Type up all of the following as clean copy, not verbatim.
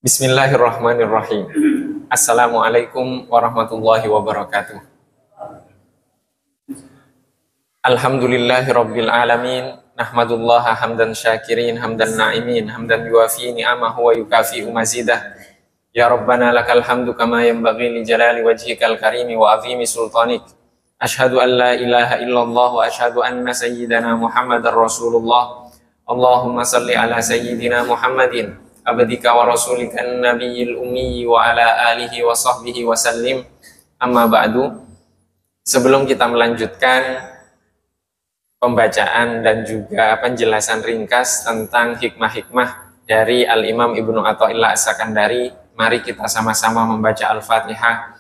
Bismillahirrahmanirrahim. Assalamualaikum warahmatullahi wabarakatuh. Alhamdulillahirabbil alamin. Nahmadullaha hamdan syakirin, hamdan na'imin, hamdan yuafi ni'amahu wa yukafi'u mazidah. Ya Rabbana lakal hamdu kama yanbaghi li jalali wajhikal karimi wa azimi sultanik. Ashhadu an la ilaha illallah wa ashhadu anna sayyidana Muhammadar Rasulullah. Allahumma salli ala sayyidina Muhammadin abdika wa rasulika nabiyil ummi wa ala alihi wa sahbihi wa sallim. Amma ba'du. Sebelum kita melanjutkan pembacaan dan juga penjelasan ringkas tentang hikmah-hikmah dari Al-Imam Ibnu Athaillah As-Sakandari, mari kita sama-sama membaca Al-Fatihah.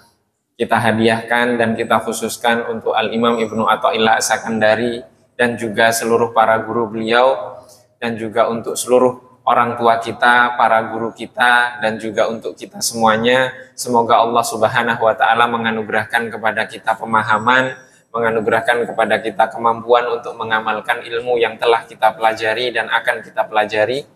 Kita hadiahkan dan kita khususkan untuk Al-Imam Ibnu Athaillah As-Sakandari dan juga seluruh para guru beliau, dan juga untuk seluruh orang tua kita, para guru kita, dan juga untuk kita semuanya. Semoga Allah Subhanahu wa Ta'ala menganugerahkan kepada kita pemahaman, menganugerahkan kepada kita kemampuan untuk mengamalkan ilmu yang telah kita pelajari dan akan kita pelajari.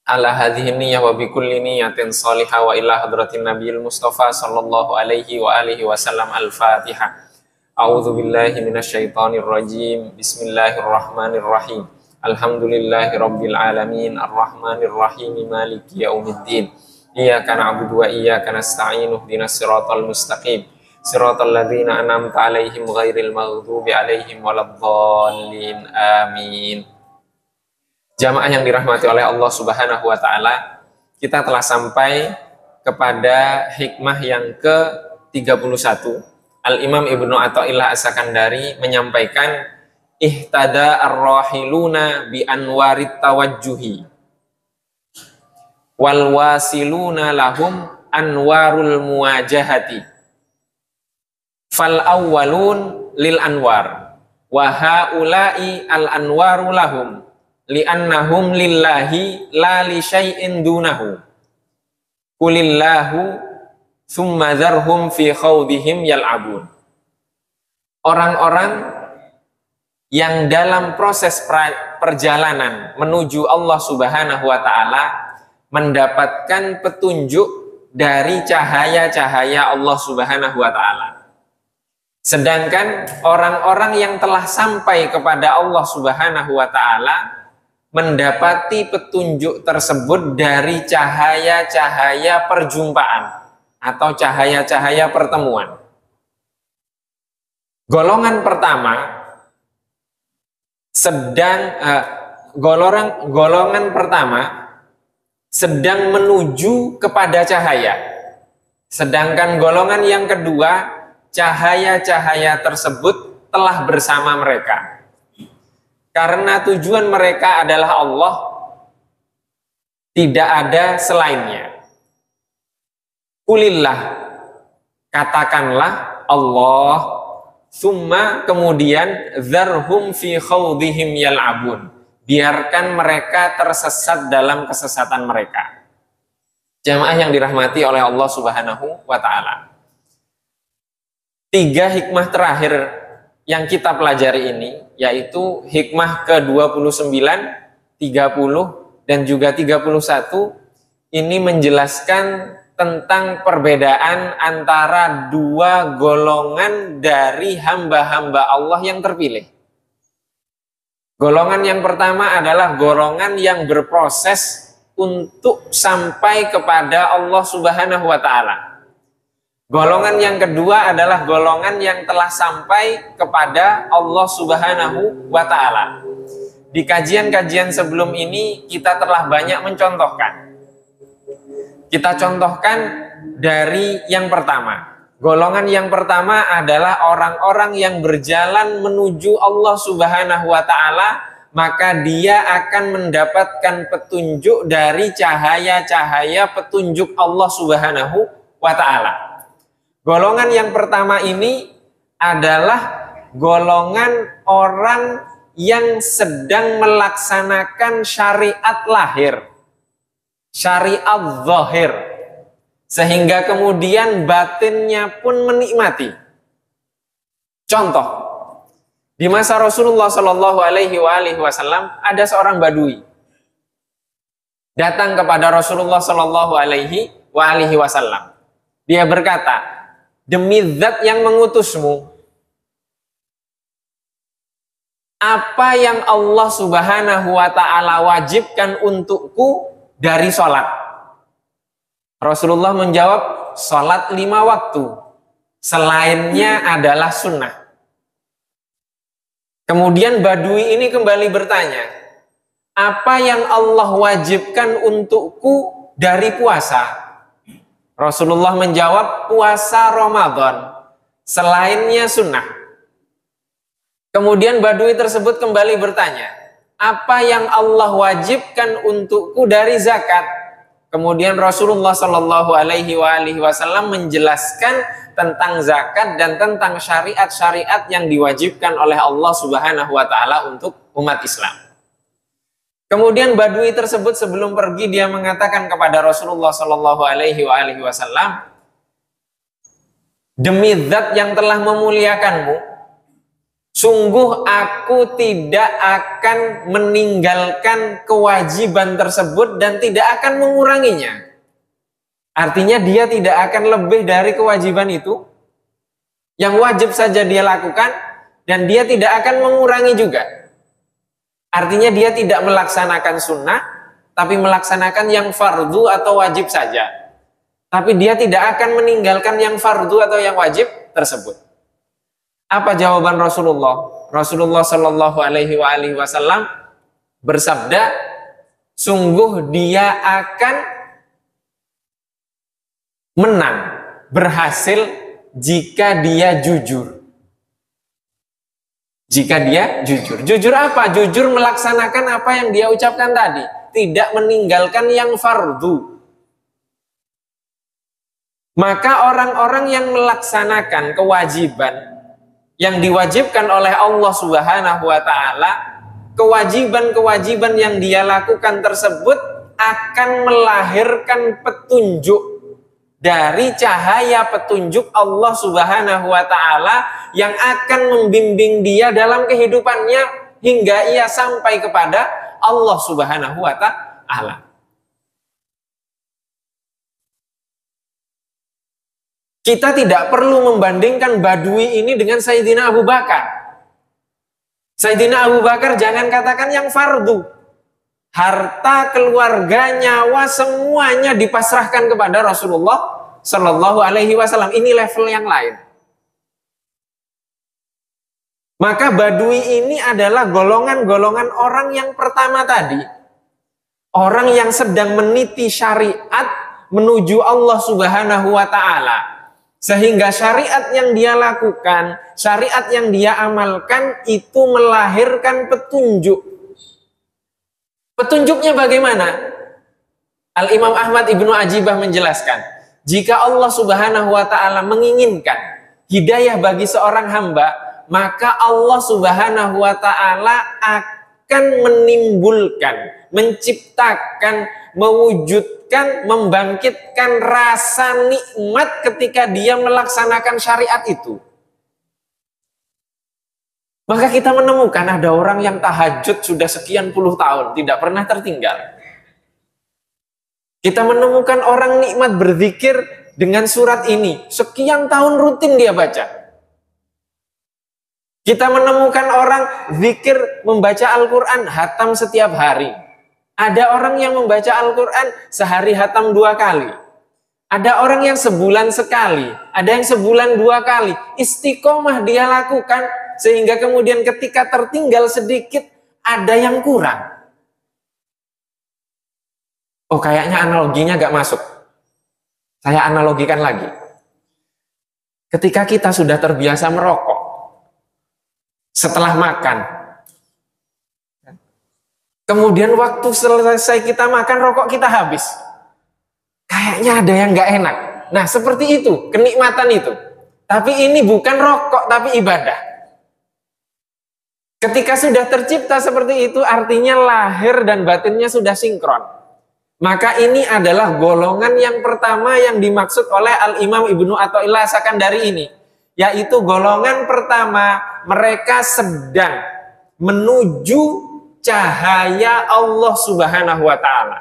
Ala hadhihi niyyah wa bikulli niyatin salihah wa ila hadratin nabiyil mustafa sallallahu alaihi wa alihi wasallam. Al-Fatihah. A'udzu billahi minasyaitonir rajim. Bismillahirrahmanirrahim. Alhamdulillahi rabbil alamin, arrahmanir rahim, maliki yaumiddin. Iyyaka na'budu wa iyyaka nasta'in, ihdinas siratal mustaqim, siratal ladzina an'amta 'alaihim ghairil maghdubi 'alaihim waladdallin. Amin. Jamaah yang dirahmati oleh Allah Subhanahu wa Ta'ala, kita telah sampai kepada hikmah yang ke-31. Al-Imam Ibnu Athaillah As-Sakandari menyampaikan, ihtada ar-rahiluna bi anwarit tawajjuhi wal wasiluna lahum anwarul muwajahati fal awwalun lil anwar wa haula'i al anwaru lahum li'annahum lillahi la li syai'in dunahu kulillahu thumma dharhum fi khawdihim yal'abun. Orang-orang yang dalam proses perjalanan menuju Allah Subhanahu wa Ta'ala mendapatkan petunjuk dari cahaya-cahaya Allah Subhanahu wa Ta'ala. Sedangkan orang-orang yang telah sampai kepada Allah Subhanahu wa Ta'ala mendapati petunjuk tersebut dari cahaya-cahaya perjumpaan atau cahaya-cahaya pertemuan. Golongan pertama golongan pertama sedang menuju kepada cahaya, sedangkan golongan yang kedua cahaya-cahaya tersebut telah bersama mereka, karena tujuan mereka adalah Allah, tidak ada selainnya. Kulillah, katakanlah Allah, summa kemudian zarhum fi khawdihim yal'abun, biarkan mereka tersesat dalam kesesatan mereka. Jamaah yang dirahmati oleh Allah Subhanahu wa Ta'ala, 3 hikmah terakhir yang kita pelajari ini, yaitu hikmah ke-29, 30 dan juga 31, ini menjelaskan tentang perbedaan antara 2 golongan dari hamba-hamba Allah yang terpilih. Golongan yang pertama adalah golongan yang berproses untuk sampai kepada Allah Subhanahu wa Ta'ala. Golongan yang kedua adalah golongan yang telah sampai kepada Allah Subhanahu wa Ta'ala. Di kajian-kajian sebelum ini kita telah banyak mencontohkan. Kita contohkan dari yang pertama. Golongan yang pertama adalah orang-orang yang berjalan menuju Allah Subhanahu wa Ta'ala, maka dia akan mendapatkan petunjuk dari cahaya-cahaya petunjuk Allah Subhanahu wa Ta'ala. Golongan yang pertama ini adalah golongan orang yang sedang melaksanakan syariat lahir. syariat zahir, sehingga kemudian batinnya pun menikmati. Contoh, di masa Rasulullah Shallallahu Alaihi Wasallam ada seorang badui datang kepada Rasulullah Shallallahu Alaihi Wasallam. Dia berkata, demi zat yang mengutusmu, apa yang Allah Subhanahu wa Ta'ala wajibkan untukku dari sholat? Rasulullah menjawab, sholat 5 waktu, selainnya adalah sunnah. Kemudian badui ini kembali bertanya, apa yang Allah wajibkan untukku dari puasa? Rasulullah menjawab, puasa Ramadan, selainnya sunnah. Kemudian badui tersebut kembali bertanya, apa yang Allah wajibkan untukku dari zakat? Kemudian Rasulullah Shallallahu Alaihi Wasallam menjelaskan tentang zakat dan tentang syariat-syariat yang diwajibkan oleh Allah Subhanahu Wa Taala untuk umat Islam. Kemudian badui tersebut sebelum pergi dia mengatakan kepada Rasulullah Shallallahu Alaihi Wasallam, demi zat yang telah memuliakanmu, sungguh aku tidak akan meninggalkan kewajiban tersebut dan tidak akan menguranginya. Artinya dia tidak akan lebih dari kewajiban itu. Yang wajib saja dia lakukan dan dia tidak akan mengurangi juga. Artinya dia tidak melaksanakan sunnah, tapi melaksanakan yang fardu atau wajib saja. Tapi dia tidak akan meninggalkan yang fardu atau yang wajib tersebut. Apa jawaban Rasulullah? Rasulullah Shallallahu Alaihi Wasallam bersabda, sungguh dia akan menang, berhasil jika dia jujur. Jika dia jujur. Jujur apa? Jujur melaksanakan apa yang dia ucapkan tadi. Tidak meninggalkan yang fardu. Maka orang-orang yang melaksanakan kewajiban yang diwajibkan oleh Allah Subhanahu wa Ta'ala, kewajiban-kewajiban yang dia lakukan tersebut akan melahirkan petunjuk dari cahaya petunjuk Allah Subhanahu wa Ta'ala yang akan membimbing dia dalam kehidupannya hingga ia sampai kepada Allah Subhanahu wa Ta'ala. Kita tidak perlu membandingkan badui ini dengan Sayyidina Abu Bakar. Sayyidina Abu Bakar jangan katakan yang fardu. Harta, keluarga, nyawa semuanya dipasrahkan kepada Rasulullah Shallallahu Alaihi Wasallam. Ini level yang lain. Maka badui ini adalah golongan-golongan orang yang pertama tadi. Orang yang sedang meniti syariat menuju Allah Subhanahu wa Ta'ala. Sehingga syariat yang dia lakukan, syariat yang dia amalkan itu melahirkan petunjuk. Petunjuknya bagaimana? Al-Imam Ahmad Ibnu Ajibah menjelaskan, jika Allah Subhanahu wa Ta'ala menginginkan hidayah bagi seorang hamba, maka Allah Subhanahu wa Ta'ala akan menimbulkan, menciptakan, mewujudkan, membangkitkan rasa nikmat ketika dia melaksanakan syariat itu. Maka kita menemukan ada orang yang tahajud sudah sekian puluh tahun, tidak pernah tertinggal. Kita menemukan orang nikmat berzikir dengan surat ini, sekian tahun rutin dia baca. Kita menemukan orang zikir membaca Al-Quran, hatam setiap hari. Ada orang yang membaca Al-Quran sehari hatam 2 kali. Ada orang yang sebulan sekali, ada yang sebulan 2 kali. Istiqomah dia lakukan, sehingga kemudian ketika tertinggal sedikit, ada yang kurang. Oh, kayaknya analoginya gak masuk. Saya analogikan lagi. Ketika kita sudah terbiasa merokok, setelah makan, kemudian waktu selesai kita makan, rokok kita habis. Kayaknya ada yang gak enak. Nah, seperti itu, kenikmatan itu. Tapi ini bukan rokok, tapi ibadah. Ketika sudah tercipta seperti itu, artinya lahir dan batinnya sudah sinkron. Maka ini adalah golongan yang pertama yang dimaksud oleh Al-Imam Ibnu Athaillah As-Sakandari ini. Yaitu golongan pertama, mereka sedang menuju cahaya Allah Subhanahu wa Ta'ala.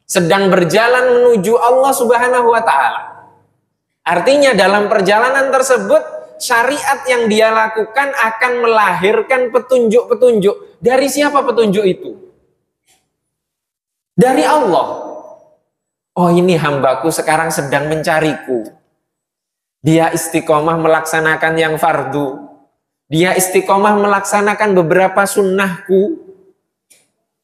Sedang berjalan menuju Allah Subhanahu wa Ta'ala. Artinya dalam perjalanan tersebut, syariat yang dia lakukan akan melahirkan petunjuk-petunjuk. Dari siapa petunjuk itu? Dari Allah. Oh, ini hambaku sekarang sedang mencariku. Dia istiqomah melaksanakan yang fardu. Dia istiqomah melaksanakan beberapa sunnahku.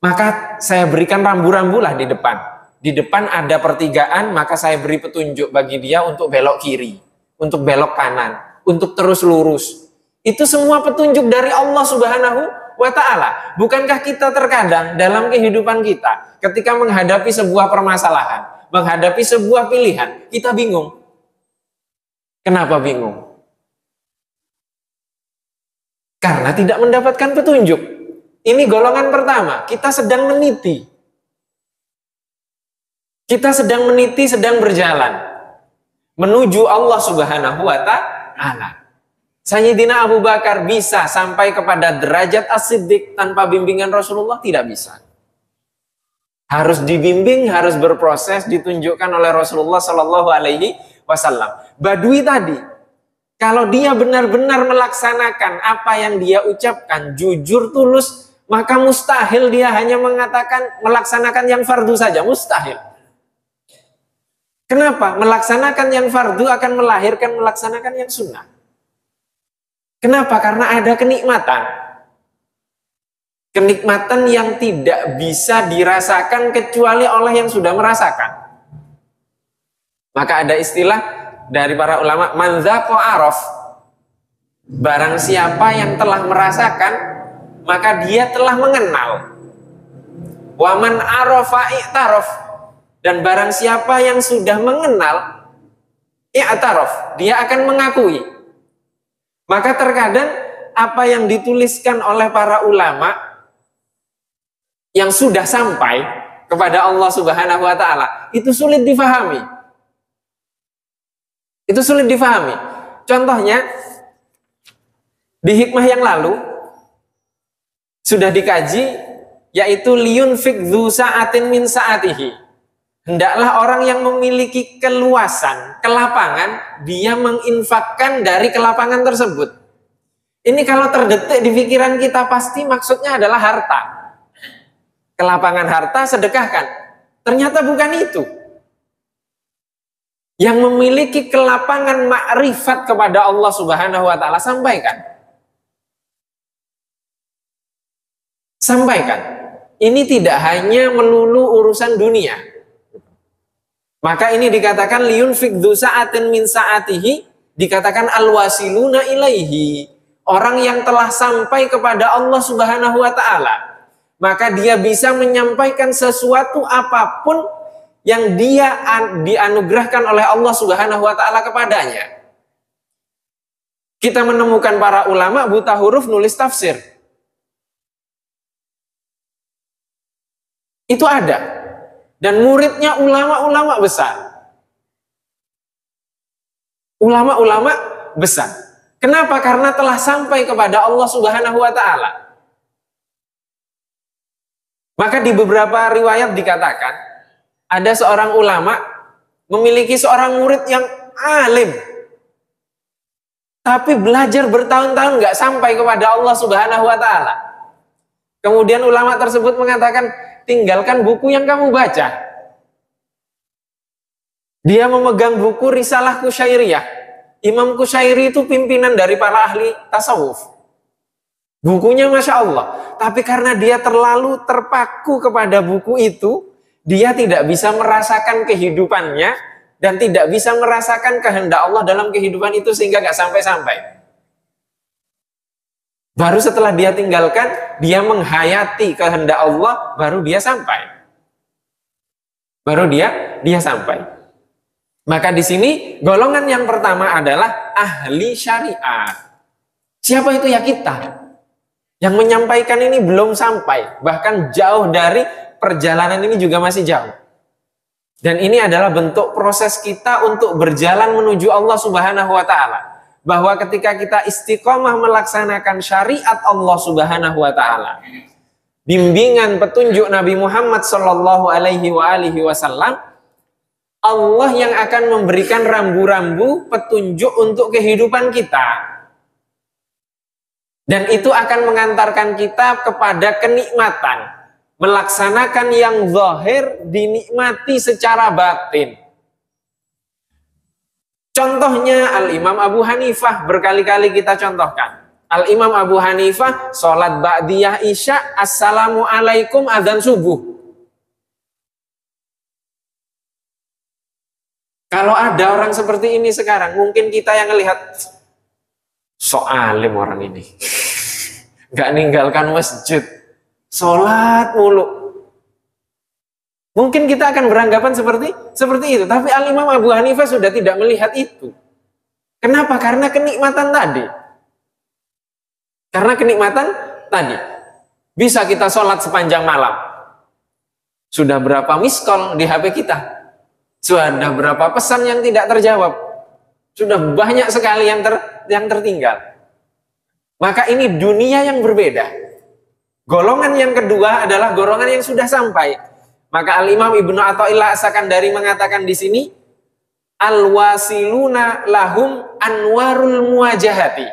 Maka saya berikan rambu-rambu lah di depan. Di depan ada pertigaan, maka saya beri petunjuk bagi dia untuk belok kiri, untuk belok kanan, untuk terus lurus. Itu semua petunjuk dari Allah Subhanahu wa Ta'ala. Bukankah kita terkadang dalam kehidupan kita, ketika menghadapi sebuah permasalahan, menghadapi sebuah pilihan, kita bingung. Kenapa bingung? Karena tidak mendapatkan petunjuk. Ini golongan pertama, kita sedang meniti. Kita sedang meniti, sedang berjalan menuju Allah Subhanahu wa Ta'ala. Sayyidina Abu Bakar bisa sampai kepada derajat As-Siddiq tanpa bimbingan Rasulullah? Tidak bisa. Harus dibimbing, harus berproses, ditunjukkan oleh Rasulullah Shallallahu Alaihi Wasallam. Badui tadi, kalau dia benar-benar melaksanakan apa yang dia ucapkan, jujur, tulus, maka mustahil dia hanya mengatakan melaksanakan yang fardu saja, mustahil. Kenapa? Melaksanakan yang fardu akan melahirkan melaksanakan yang sunnah. Kenapa? Karena ada kenikmatan. Kenikmatan yang tidak bisa dirasakan kecuali oleh yang sudah merasakan. Maka ada istilah dari para ulama, man dzaqa araf. Barang siapa yang telah merasakan, maka dia telah mengenal. Wa man arafa i'taraf. Dan barang siapa yang sudah mengenal, i'taraf, dia akan mengakui. Maka terkadang apa yang dituliskan oleh para ulama yang sudah sampai kepada Allah Subhanahu wa Ta'ala, itu sulit difahami. Itu sulit difahami. Contohnya, di hikmah yang lalu sudah dikaji, yaitu liyunfik dzu sa'atin min sa'atihi. Hendaklah orang yang memiliki keluasan, kelapangan, dia menginfakkan dari kelapangan tersebut. Ini kalau terdetik di pikiran kita pasti maksudnya adalah harta. Kelapangan harta sedekahkan. Ternyata bukan itu. Yang memiliki kelapangan makrifat kepada Allah Subhanahu wa Ta'ala, sampaikan. Sampaikan. Ini tidak hanya melulu urusan dunia. Maka ini dikatakan liyunfik dzu sa'atin min sa'atihi, dikatakan alwasiluna ilaihi, orang yang telah sampai kepada Allah Subhanahu wa Ta'ala. Maka dia bisa menyampaikan sesuatu apapun yang dia dianugerahkan oleh Allah Subhanahu wa Ta'ala kepadanya. Kita menemukan para ulama buta huruf nulis tafsir. Itu ada. Dan muridnya ulama-ulama besar. Ulama-ulama besar. Kenapa? Karena telah sampai kepada Allah Subhanahu wa Ta'ala. Maka di beberapa riwayat dikatakan, ada seorang ulama memiliki seorang murid yang alim, tapi belajar bertahun-tahun nggak sampai kepada Allah Subhanahu wa Ta'ala. Kemudian ulama tersebut mengatakan, tinggalkan buku yang kamu baca. Dia memegang buku Risalah Kusyairiyah. Imam Kusyairi itu pimpinan dari para ahli tasawuf. Bukunya Masya Allah. Tapi karena dia terlalu terpaku kepada buku itu, dia tidak bisa merasakan kehidupannya dan tidak bisa merasakan kehendak Allah dalam kehidupan itu, sehingga gak sampai-sampai. Baru setelah dia tinggalkan, dia menghayati kehendak Allah, baru dia sampai. Baru dia sampai. Maka di sini golongan yang pertama adalah ahli syariat. Siapa itu? Ya kita. Yang menyampaikan ini belum sampai, bahkan jauh dari perjalanan ini juga masih jauh. Dan ini adalah bentuk proses kita untuk berjalan menuju Allah Subhanahu wa taala. Bahwa ketika kita istiqomah melaksanakan syariat Allah Subhanahu wa taala, bimbingan petunjuk Nabi Muhammad sallallahu alaihi wasallam, Allah yang akan memberikan rambu-rambu petunjuk untuk kehidupan kita. Dan itu akan mengantarkan kita kepada kenikmatan. Melaksanakan yang zahir dinikmati secara batin. Contohnya Al-Imam Abu Hanifah, berkali-kali kita contohkan. Al-Imam Abu Hanifah, sholat ba'diyah isya, assalamualaikum, adzan subuh. Kalau ada orang seperti ini sekarang, mungkin kita yang melihat, sok alim orang ini. Gak ninggalkan masjid. Sholat mulu. Mungkin kita akan beranggapan seperti itu. Tapi Al-Imam Abu Hanifah sudah tidak melihat itu. Kenapa? Karena kenikmatan tadi. Karena kenikmatan tadi. Bisa kita sholat sepanjang malam. Sudah berapa miss call di HP kita? Sudah berapa pesan yang tidak terjawab? Sudah banyak sekali yang tertinggal. Maka ini dunia yang berbeda. Golongan yang kedua adalah golongan yang sudah sampai. Maka Al-Imam Ibnu Athaillah As-Sakandari mengatakan di sini, al-wasiluna lahum anwarul muwajahati.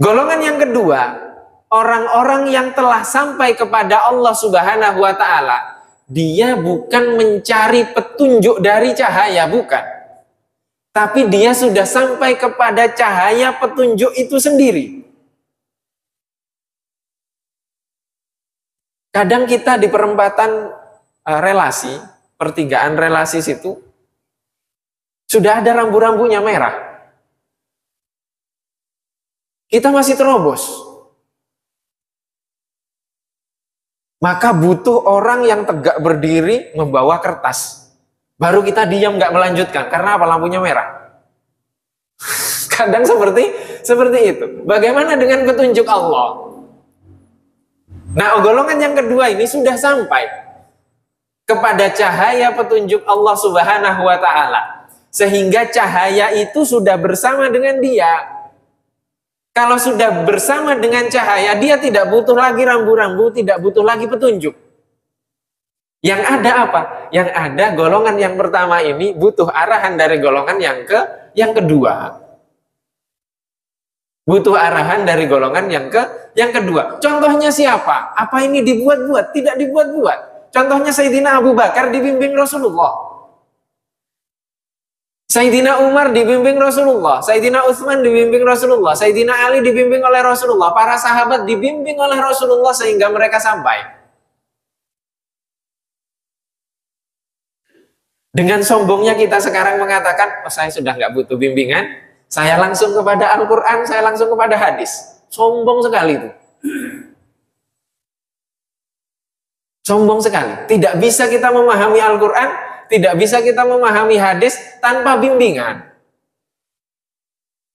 Golongan yang kedua, orang-orang yang telah sampai kepada Allah Subhanahu wa taala, dia bukan mencari petunjuk dari cahaya, bukan. Tapi dia sudah sampai kepada cahaya petunjuk itu sendiri. Kadang kita di perempatan relasi, pertigaan relasi situ, sudah ada rambu-rambunya merah. Kita masih terobos. Maka butuh orang yang tegak berdiri membawa kertas. Baru kita diam nggak melanjutkan. Karena apa? Lampunya merah. Kadang seperti itu. Bagaimana dengan petunjuk Allah? Nah, golongan yang kedua ini sudah sampai kepada cahaya petunjuk Allah Subhanahu wa taala. Sehingga cahaya itu sudah bersama dengan dia. Kalau sudah bersama dengan cahaya, dia tidak butuh lagi rambu-rambu, tidak butuh lagi petunjuk. Yang ada apa? Yang ada golongan yang pertama ini butuh arahan dari golongan yang kedua. Butuh arahan dari golongan yang kedua. Contohnya siapa? Apa ini dibuat-buat? Tidak dibuat-buat. Contohnya Sayyidina Abu Bakar dibimbing Rasulullah. Sayyidina Umar dibimbing Rasulullah. Sayyidina Utsman dibimbing Rasulullah. Sayyidina Ali dibimbing oleh Rasulullah. Para sahabat dibimbing oleh Rasulullah sehingga mereka sampai. Dengan sombongnya kita sekarang mengatakan, oh, saya sudah nggak butuh bimbingan. Saya langsung kepada Al-Quran, saya langsung kepada hadis. Sombong sekali itu. Sombong sekali. Tidak bisa kita memahami Al-Quran, tidak bisa kita memahami hadis tanpa bimbingan.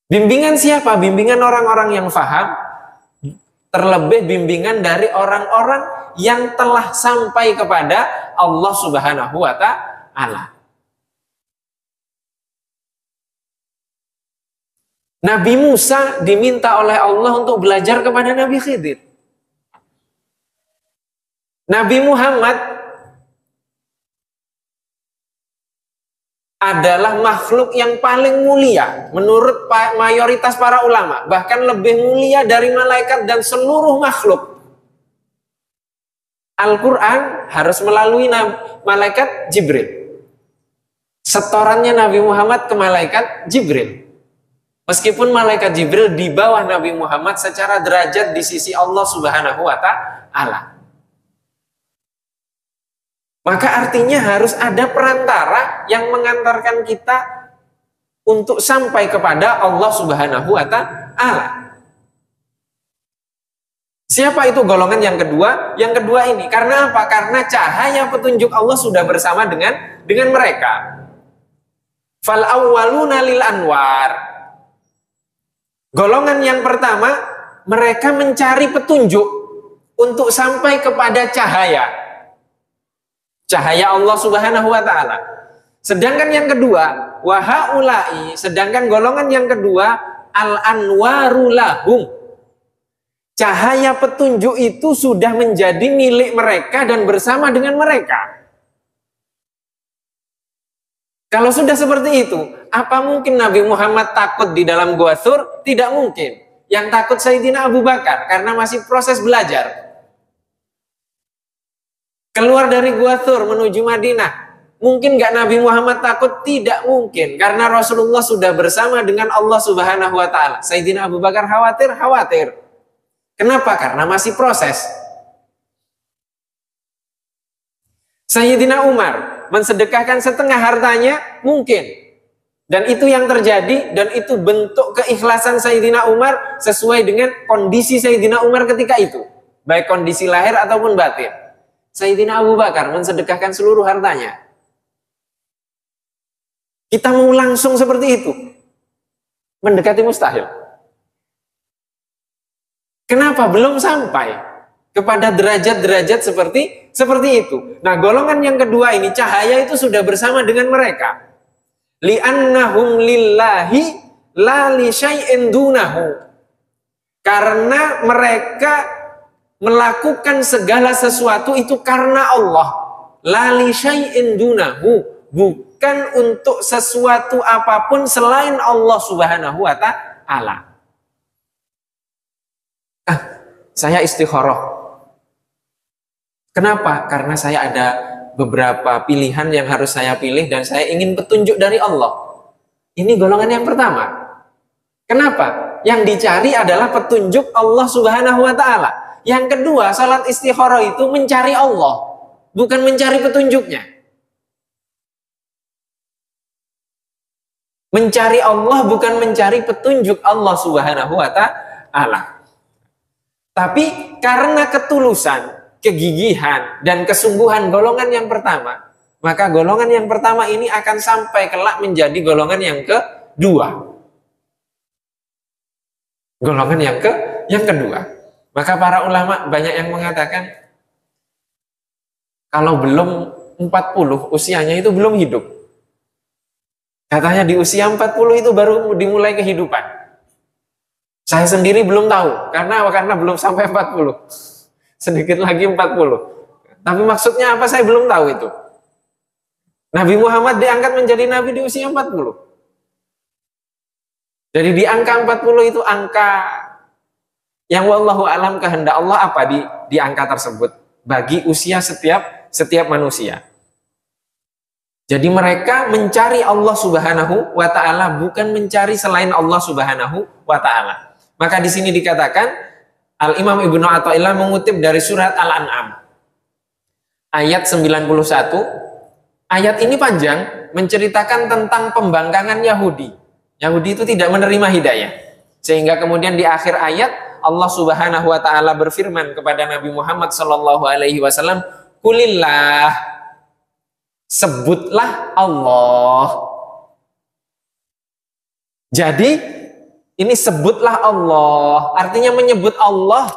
Bimbingan siapa? Bimbingan orang-orang yang faham. Terlebih bimbingan dari orang-orang yang telah sampai kepada Allah Subhanahu wa ta'ala. Nabi Musa diminta oleh Allah untuk belajar kepada Nabi Khidir. Nabi Muhammad adalah makhluk yang paling mulia menurut mayoritas para ulama, bahkan lebih mulia dari malaikat dan seluruh makhluk. Al-Quran harus melalui malaikat Jibril. Setorannya Nabi Muhammad ke malaikat Jibril. Meskipun malaikat Jibril di bawah Nabi Muhammad secara derajat di sisi Allah Subhanahu wa ta'ala. Maka artinya harus ada perantara yang mengantarkan kita untuk sampai kepada Allah Subhanahu wa ta'ala. Siapa itu golongan yang kedua? Yang kedua ini. Karena apa? Karena cahaya petunjuk Allah sudah bersama dengan mereka. Fal awwaluna lil anwar. Golongan yang pertama, mereka mencari petunjuk untuk sampai kepada cahaya. cahaya Allah Subhanahu wa taala. Sedangkan yang kedua, wa haula'i, sedangkan golongan yang kedua, al-anwaru lahum. Cahaya petunjuk itu sudah menjadi milik mereka dan bersama dengan mereka. Kalau sudah seperti itu, apa mungkin Nabi Muhammad takut di dalam Gua Tsur? Tidak mungkin. Yang takut Sayyidina Abu Bakar karena masih proses belajar. Keluar dari Gua Tsur menuju Madinah, mungkin nggak Nabi Muhammad takut? Tidak mungkin, karena Rasulullah sudah bersama dengan Allah Subhanahu wa taala. Sayyidina Abu Bakar khawatir? Khawatir. Kenapa? Karena masih proses. Sayyidina Umar mensedekahkan setengah hartanya? Mungkin. Dan itu yang terjadi, dan itu bentuk keikhlasan Sayyidina Umar sesuai dengan kondisi Sayyidina Umar ketika itu. Baik kondisi lahir ataupun batin. Sayyidina Abu Bakar mensedekahkan seluruh hartanya. Kita mau langsung seperti itu? Mendekati mustahil. Kenapa? Belum sampai kepada derajat-derajat seperti itu. Nah, golongan yang kedua ini, cahaya itu sudah bersama dengan mereka. Li'annahum lillahi la li syai'in dunahu. Karena mereka melakukan segala sesuatu itu karena Allah. La li syai'in dunahu, bukan untuk sesuatu apapun selain Allah Subhanahu wa taala. Saya istikharah. Kenapa? Karena saya ada beberapa pilihan yang harus saya pilih dan saya ingin petunjuk dari Allah. Ini golongan yang pertama. Kenapa? Yang dicari adalah petunjuk Allah Subhanahu wa taala. Yang kedua, salat istikharah itu mencari Allah, bukan mencari petunjuknya. Mencari Allah bukan mencari petunjuk Allah Subhanahu wa taala. Tapi karena ketulusan, kegigihan, dan kesungguhan golongan yang pertama, maka golongan yang pertama ini akan sampai kelak menjadi golongan yang kedua. Golongan yang kedua. Maka para ulama banyak yang mengatakan, kalau belum 40, usianya itu belum hidup. Katanya di usia 40 itu baru dimulai kehidupan. Saya sendiri belum tahu, karena belum sampai 40. Sedikit lagi 40. Tapi maksudnya apa saya belum tahu itu. Nabi Muhammad diangkat menjadi nabi di usia 40. Jadi di angka 40 itu angka yang wallahu alam kehendak Allah apa di angka tersebut bagi usia setiap manusia. Jadi mereka mencari Allah Subhanahu wa taala, bukan mencari selain Allah Subhanahu wa taala. Maka di sini dikatakan Al-Imam Ibnu Athaillah mengutip dari surat Al-An'am ayat 91. Ayat ini panjang, menceritakan tentang pembangkangan Yahudi. Yahudi itu tidak menerima hidayah. Sehingga kemudian di akhir ayat Allah Subhanahu wa taala berfirman kepada Nabi Muhammad sallallahu alaihi wasallam, "Qulillah", sebutlah Allah. Jadi ini sebutlah Allah, artinya menyebut Allah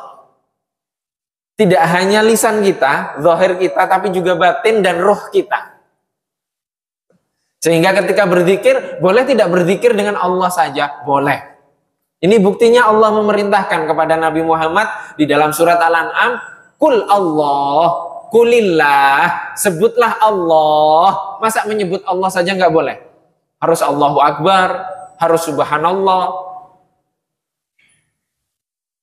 tidak hanya lisan kita, zahir kita, tapi juga batin dan roh kita. Sehingga ketika berzikir, boleh tidak berzikir dengan Allah saja? Boleh. Ini buktinya Allah memerintahkan kepada Nabi Muhammad di dalam surat Al-An'am, "Qul Allah, qulillah", sebutlah Allah. Masa menyebut Allah saja nggak boleh? Harus Allahu Akbar, harus Subhanallah.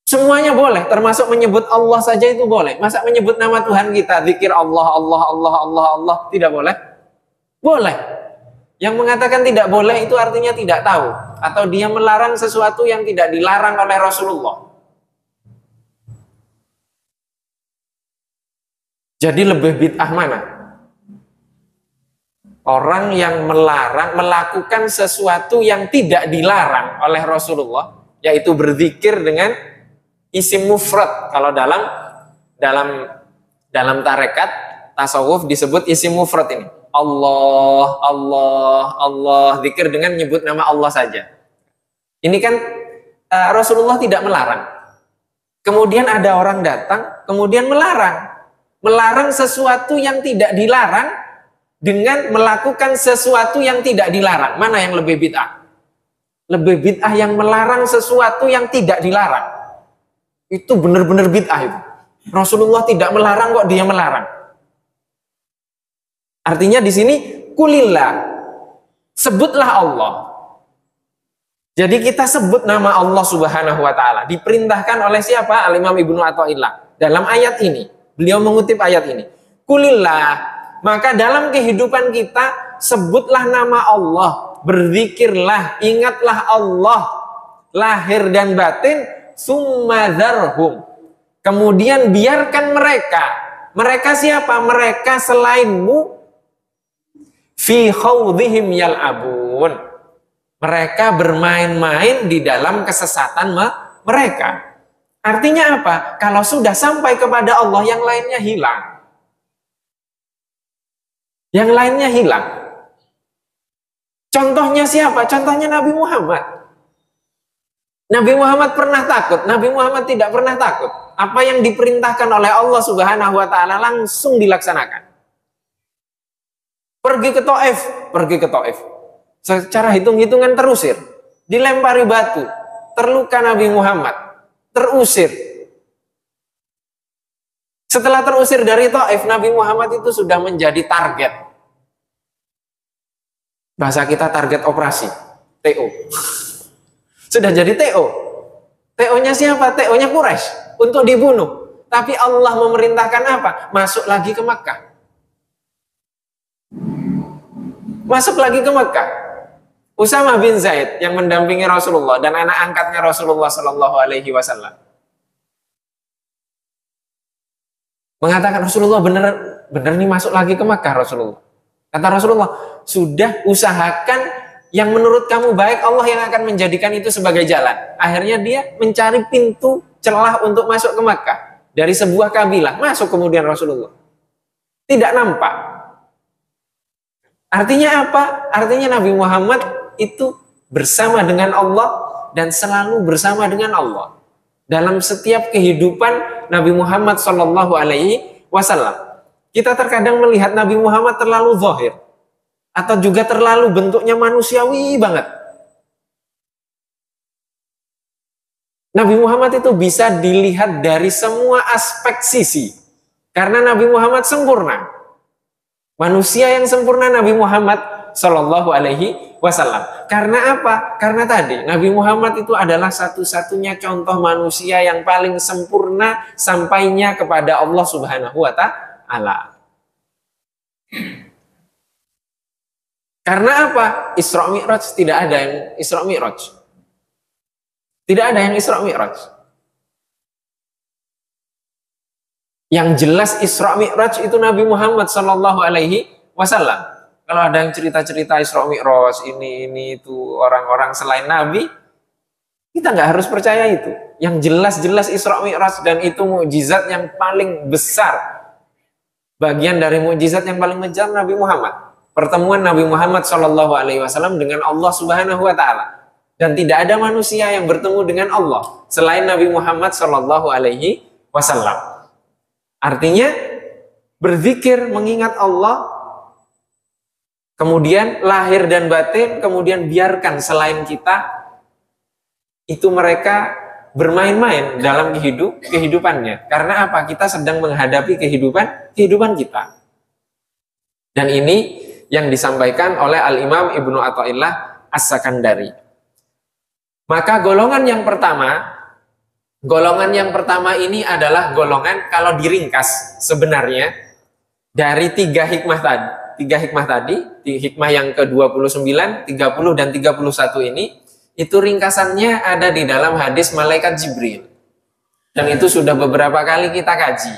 Semuanya boleh, termasuk menyebut Allah saja itu boleh. Masa menyebut nama Tuhan kita, zikir Allah, Allah, Allah, Allah, Allah, tidak boleh? Boleh. Yang mengatakan tidak boleh itu artinya tidak tahu, atau dia melarang sesuatu yang tidak dilarang oleh Rasulullah. Jadi lebih bid'ah mana? Orang yang melarang, melakukan sesuatu yang tidak dilarang oleh Rasulullah, yaitu berzikir dengan isim mufrad. Kalau dalam tarekat tasawuf disebut isim mufrad ini. Allah, Allah, Allah, zikir dengan nyebut nama Allah saja. Ini kan Rasulullah tidak melarang. Kemudian ada orang datang, kemudian melarang. melarang sesuatu yang tidak dilarang dengan melakukan sesuatu yang tidak dilarang. Mana yang lebih bid'ah? Lebih bid'ah yang melarang sesuatu yang tidak dilarang. Itu benar-benar bid'ah itu. Rasulullah tidak melarang kok dia melarang. Artinya di sini kulillah, sebutlah Allah. Jadi kita sebut nama Allah Subhanahu wa taala. Diperintahkan oleh siapa? Al-Imam Ibnu Athaillah. Dalam ayat ini, beliau mengutip ayat ini. Kulillah, maka dalam kehidupan kita sebutlah nama Allah, berzikirlah, ingatlah Allah lahir dan batin, summa dzarhum. Kemudian biarkan mereka. Mereka siapa? Mereka selainmu fi khawdihim yal'abun. Mereka bermain-main di dalam kesesatan mereka. Artinya apa? Kalau sudah sampai kepada Allah, yang lainnya hilang. Yang lainnya hilang. Contohnya siapa? Contohnya Nabi Muhammad. Nabi Muhammad pernah takut? Nabi Muhammad tidak pernah takut. Apa yang diperintahkan oleh Allah Subhanahu wa taala langsung dilaksanakan. Pergi ke Taif, pergi ke Taif. Secara hitung-hitungan terusir, dilempari batu, terluka Nabi Muhammad, terusir. Setelah terusir dari Taif, Nabi Muhammad itu sudah menjadi target. Bahasa kita target operasi, TO. Sudah jadi TO. TO-nya siapa? TO-nya Quraisy untuk dibunuh. Tapi Allah memerintahkan apa? Masuk lagi ke Makkah. Masuk lagi ke Makkah. Usamah bin Zaid yang mendampingi Rasulullah dan anak angkatnya Rasulullah Sallallahu Alaihi Wasallam mengatakan, Rasulullah benar nih masuk lagi ke Makkah. Rasulullah kata, Rasulullah sudah usahakan yang menurut kamu baik, Allah yang akan menjadikan itu sebagai jalan. Akhirnya dia mencari pintu celah untuk masuk ke Makkah dari sebuah kabilah. Masuk kemudian Rasulullah tidak nampak. Artinya apa? Artinya Nabi Muhammad itu bersama dengan Allah dan selalu bersama dengan Allah dalam setiap kehidupan Nabi Muhammad Shallallahu Alaihi Wasallam. Kita terkadang melihat Nabi Muhammad terlalu zahir atau juga terlalu bentuknya manusiawi banget. Nabi Muhammad itu bisa dilihat dari semua aspek sisi karena Nabi Muhammad sempurna. Manusia yang sempurna Nabi Muhammad Sallallahu Alaihi Wasallam. Karena apa? Karena tadi Nabi Muhammad itu adalah satu-satunya contoh manusia yang paling sempurna sampainya kepada Allah Subhanahu Wa Taala. Karena apa? Isra Mi'raj tidak ada yang Isra Mi'raj. Tidak ada yang Isra Mi'raj. Yang jelas Isra Mi'raj itu Nabi Muhammad Sallallahu Alaihi Wasallam. Kalau ada yang cerita-cerita Isra Mi'raj ini itu orang-orang selain Nabi, kita nggak harus percaya itu. Yang jelas-jelas Isra Mi'raj dan itu mukjizat yang paling besar. Bagian dari mukjizat yang paling besar Nabi Muhammad. Pertemuan Nabi Muhammad Shallallahu Alaihi Wasallam dengan Allah Subhanahu Wa Taala. Dan tidak ada manusia yang bertemu dengan Allah selain Nabi Muhammad Shallallahu Alaihi Wasallam. Artinya berzikir, mengingat Allah, kemudian lahir dan batin, kemudian biarkan selain kita itu mereka bermain-main dalam kehidupannya. Karena apa? Kita sedang menghadapi kehidupan kita. Dan ini yang disampaikan oleh Al-Imam Ibnu Athaillah As-Sakandari. Maka golongan yang pertama ini adalah golongan, kalau diringkas sebenarnya dari tiga hikmah tadi, hikmah yang ke-29, 30 dan 31 ini, itu ringkasannya ada di dalam hadis malaikat Jibril. Dan itu sudah beberapa kali kita kaji.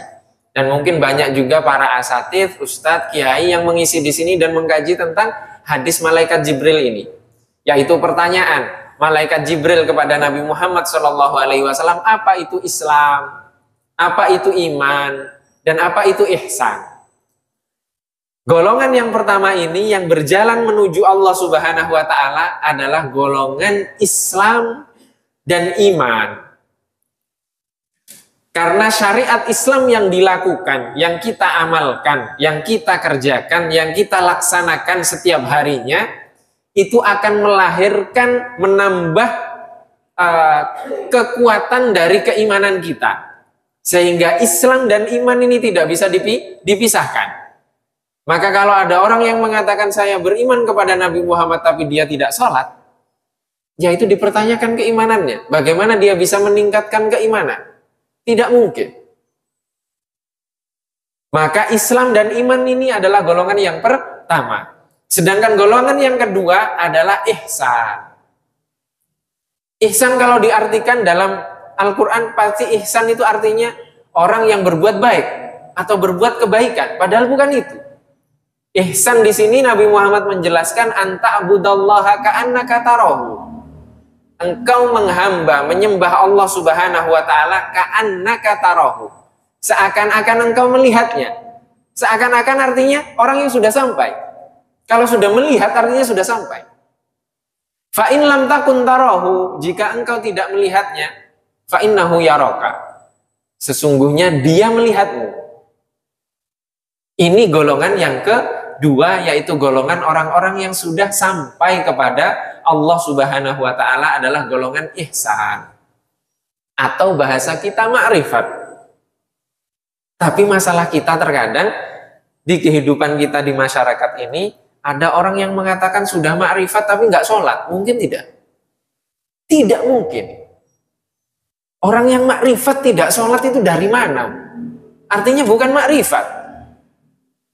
Dan mungkin banyak juga para asatidz, ustadz, kiai yang mengisi di sini dan mengkaji tentang hadis malaikat Jibril ini. Yaitu pertanyaan malaikat Jibril kepada Nabi Muhammad SAW, apa itu Islam, apa itu iman, dan apa itu ihsan. Golongan yang pertama ini yang berjalan menuju Allah Subhanahu wa Ta'ala adalah golongan Islam dan iman. Karena syariat Islam yang dilakukan, yang kita amalkan, yang kita kerjakan, yang kita laksanakan setiap harinya, itu akan melahirkan, menambah kekuatan dari keimanan kita. Sehingga Islam dan iman ini tidak bisa dipisahkan. Maka kalau ada orang yang mengatakan saya beriman kepada Nabi Muhammad tapi dia tidak sholat, ya itu dipertanyakan keimanannya. Bagaimana dia bisa meningkatkan keimanan? Tidak mungkin. Maka Islam dan iman ini adalah golongan yang pertama. Sedangkan golongan yang kedua adalah ihsan. Ihsan kalau diartikan dalam Al-Quran, pasti ihsan itu artinya orang yang berbuat baik atau berbuat kebaikan. Padahal bukan itu. Ihsan di sini Nabi Muhammad menjelaskan anta'budallaha ka'annaka tarahu. Engkau menghamba, menyembah Allah Subhanahu wa taala ka'annaka tarahu. Seakan-akan engkau melihatnya. Seakan-akan artinya orang yang sudah sampai. Kalau sudah melihat artinya sudah sampai. Fa in lam takun tarahu, jika engkau tidak melihatnya, fa innahu yaraka. Sesungguhnya dia melihatmu. Ini golongan yang kedua, yaitu golongan orang-orang yang sudah sampai kepada Allah Subhanahu wa taala, adalah golongan ihsan. Atau bahasa kita ma'rifat. Tapi masalah kita terkadang di kehidupan kita di masyarakat ini, ada orang yang mengatakan sudah ma'rifat tapi nggak sholat. Mungkin tidak? Tidak mungkin. Orang yang ma'rifat tidak sholat itu dari mana? Artinya bukan ma'rifat.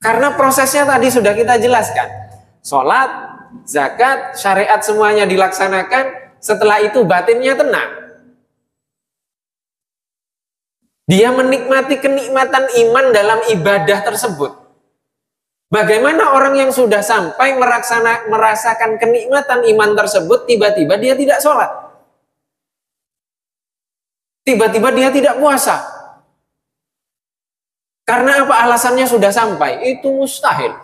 Karena prosesnya tadi sudah kita jelaskan. Sholat, zakat, syariat semuanya dilaksanakan. Setelah itu batinnya tenang. Dia menikmati kenikmatan iman dalam ibadah tersebut. Bagaimana orang yang sudah sampai merasakan kenikmatan iman tersebut, tiba-tiba dia tidak sholat. Tiba-tiba dia tidak puasa. Karena apa? Alasannya sudah sampai. Itu mustahil.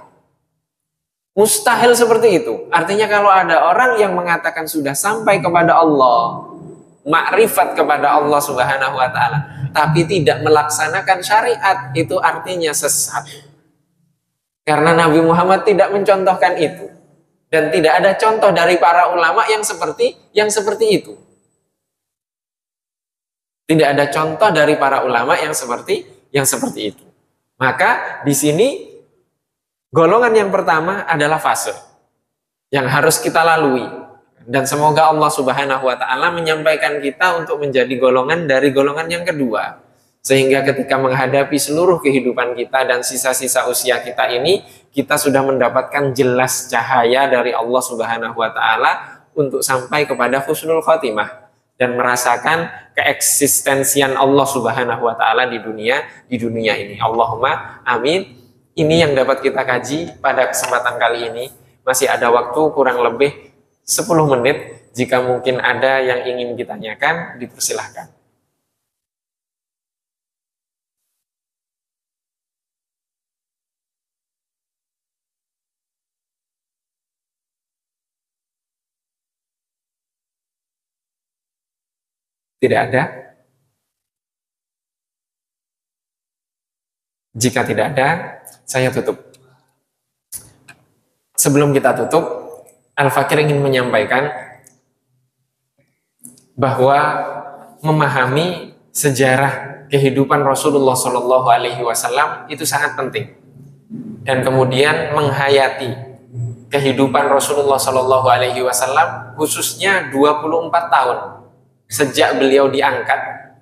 Mustahil seperti itu. Artinya kalau ada orang yang mengatakan sudah sampai kepada Allah, makrifat kepada Allah Subhanahu wa taala, tapi tidak melaksanakan syariat, itu artinya sesat. Karena Nabi Muhammad tidak mencontohkan itu. Dan tidak ada contoh dari para ulama yang seperti itu. Tidak ada contoh dari para ulama yang seperti itu. Maka di sini golongan yang pertama adalah fase yang harus kita lalui. Dan semoga Allah Subhanahu wa taala menyampaikan kita untuk menjadi golongan dari golongan yang kedua. Sehingga ketika menghadapi seluruh kehidupan kita dan sisa-sisa usia kita ini, kita sudah mendapatkan jelas cahaya dari Allah Subhanahu wa taala untuk sampai kepada husnul khotimah dan merasakan keeksistensian Allah Subhanahu wa taala di dunia ini. Allahumma amin. Ini yang dapat kita kaji pada kesempatan kali ini. Masih ada waktu kurang lebih 10 menit. Jika mungkin ada yang ingin ditanyakan, dipersilahkan. Tidak ada? Jika tidak ada, saya tutup. Sebelum kita tutup, Al-Fakir ingin menyampaikan bahwa memahami sejarah kehidupan Rasulullah Shallallahu Alaihi Wasallam itu sangat penting. Dan kemudian menghayati kehidupan Rasulullah Shallallahu Alaihi Wasallam khususnya 24 tahun sejak beliau diangkat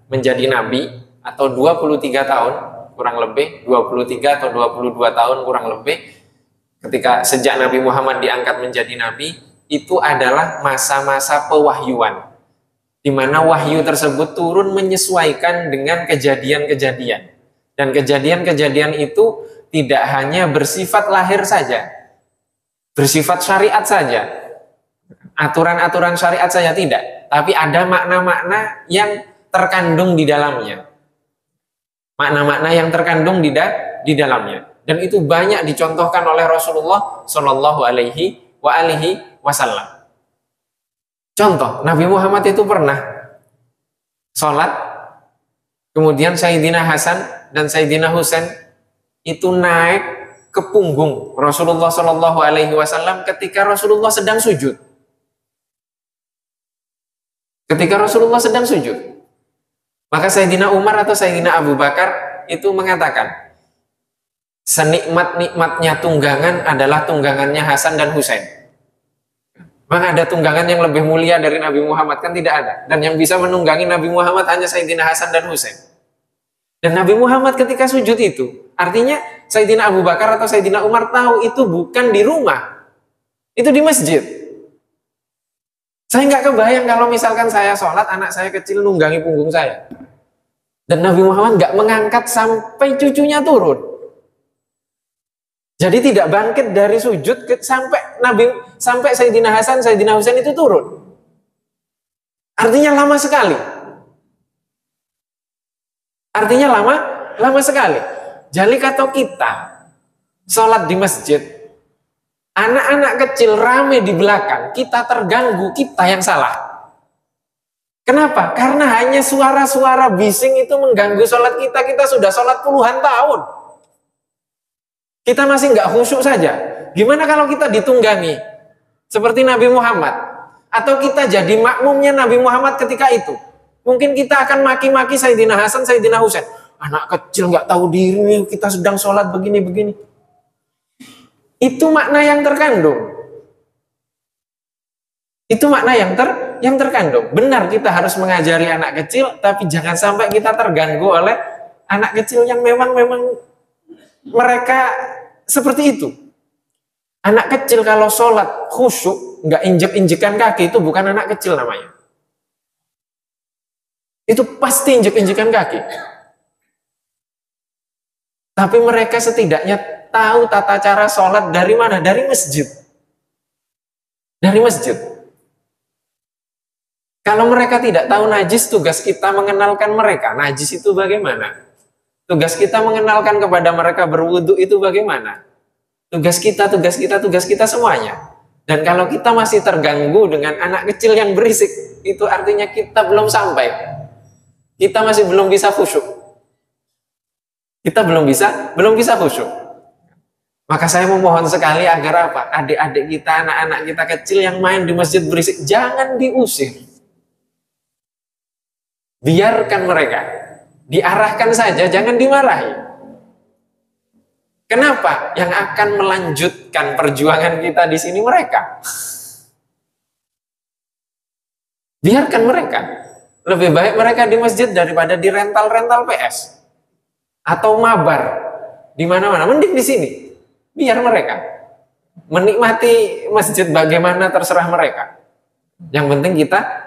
menjadi nabi, atau 23 tahun kurang lebih, 23 atau 22 tahun kurang lebih, ketika sejak Nabi Muhammad diangkat menjadi nabi, itu adalah masa-masa pewahyuan, di mana wahyu tersebut turun menyesuaikan dengan kejadian-kejadian. Dan kejadian-kejadian itu tidak hanya bersifat lahir saja, bersifat syariat saja, aturan-aturan syariat saja, tidak. Tapi ada makna-makna yang terkandung di dalamnya. Makna-makna yang terkandung di dalamnya. Dan itu banyak dicontohkan oleh Rasulullah Shallallahu Alaihi Wasallam. Contoh, Nabi Muhammad itu pernah sholat Kemudian Sayyidina Hasan dan Sayyidina Husain itu naik ke punggung Rasulullah Shallallahu Alaihi Wasallam ketika Rasulullah sedang sujud. Ketika Rasulullah sedang sujud, maka Sayyidina Umar atau Sayyidina Abu Bakar itu mengatakan, senikmat-nikmatnya tunggangan adalah tunggangannya Hasan dan Husain. Mana ada tunggangan yang lebih mulia dari Nabi Muhammad? Kan tidak ada. Dan yang bisa menunggangi Nabi Muhammad hanya Sayyidina Hasan dan Husain. Dan Nabi Muhammad ketika sujud itu, artinya Sayyidina Abu Bakar atau Sayyidina Umar tahu itu bukan di rumah, itu di masjid. Saya nggak kebayang kalau misalkan saya sholat, anak saya kecil nunggangi punggung saya. Dan Nabi Muhammad nggak mengangkat sampai cucunya turun. Jadi tidak bangkit dari sujud sampai Sayyidina Hasan, Sayyidina Husain itu turun. Artinya lama sekali. Artinya lama sekali. Jadi kalau kita sholat di masjid, anak-anak kecil rame di belakang, kita terganggu, kita yang salah. Kenapa? Karena hanya suara-suara bising itu mengganggu sholat kita. Kita sudah sholat puluhan tahun. Kita masih nggak khusyuk saja. Gimana kalau kita ditunggangi seperti Nabi Muhammad? Atau kita jadi makmumnya Nabi Muhammad ketika itu? Mungkin kita akan maki-maki Sayyidina Hasan, Sayyidina Husain. Anak kecil nggak tahu diri, kita sedang sholat begini-begini. Itu makna yang terkandung. Itu makna yang terkandung. Benar kita harus mengajari anak kecil, tapi jangan sampai kita terganggu oleh anak kecil yang memang mereka seperti itu. Anak kecil kalau sholat khusyuk, nggak injek-injekan kaki, itu bukan anak kecil namanya. Itu pasti injek-injekan kaki. Tapi mereka setidaknya tahu tata cara sholat dari mana? Dari masjid. Dari masjid. Kalau mereka tidak tahu najis, tugas kita mengenalkan mereka. Najis itu bagaimana? Tugas kita mengenalkan kepada mereka berwudu itu bagaimana? Tugas kita semuanya. Dan kalau kita masih terganggu dengan anak kecil yang berisik, itu artinya kita belum sampai. Kita masih belum bisa khusyuk. Kita belum bisa khusyuk. Maka saya memohon sekali agar apa? Adik-adik kita, anak-anak kita kecil yang main di masjid berisik, jangan diusir. Biarkan mereka. Diarahkan saja, jangan dimarahi. Kenapa? Yang akan melanjutkan perjuangan kita di sini mereka. Biarkan mereka. Lebih baik mereka di masjid daripada di rental-rental PS atau mabar di mana-mana. Mending di sini. Biar mereka menikmati masjid bagaimana terserah mereka. Yang penting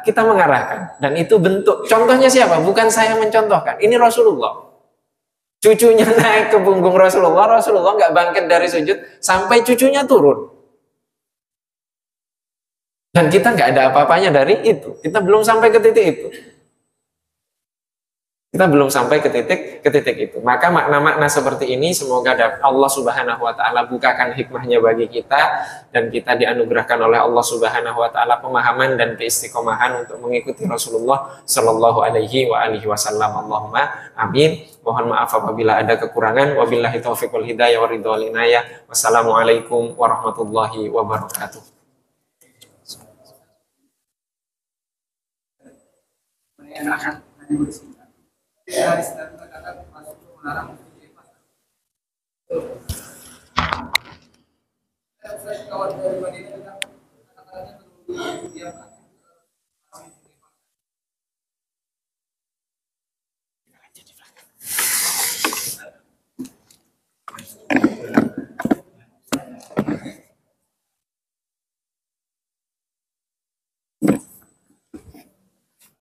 kita mengarahkan. Dan itu bentuk, contohnya siapa? Bukan saya mencontohkan, ini Rasulullah. Cucunya naik ke punggung Rasulullah nggak bangkit dari sujud sampai cucunya turun. Dan kita nggak ada apa-apanya dari itu. Kita belum sampai ke titik itu. Kita belum sampai ke titik itu. Maka makna-makna seperti ini semoga Allah Subhanahu wa taala bukakan hikmahnya bagi kita dan kita dianugerahkan oleh Allah Subhanahu wa taala pemahaman dan keistiqomahan untuk mengikuti Rasulullah sallallahu alaihi wasallam. Allahumma amin. Mohon maaf apabila ada kekurangan. Wabillahi taufiq wal hidayah wa ridha wal inayah. Wassalamualaikum warahmatullahi wabarakatuh. Dari Islam katakan masuk melarang menjadi pasar. Saya kawan dari Madinah kata-katanya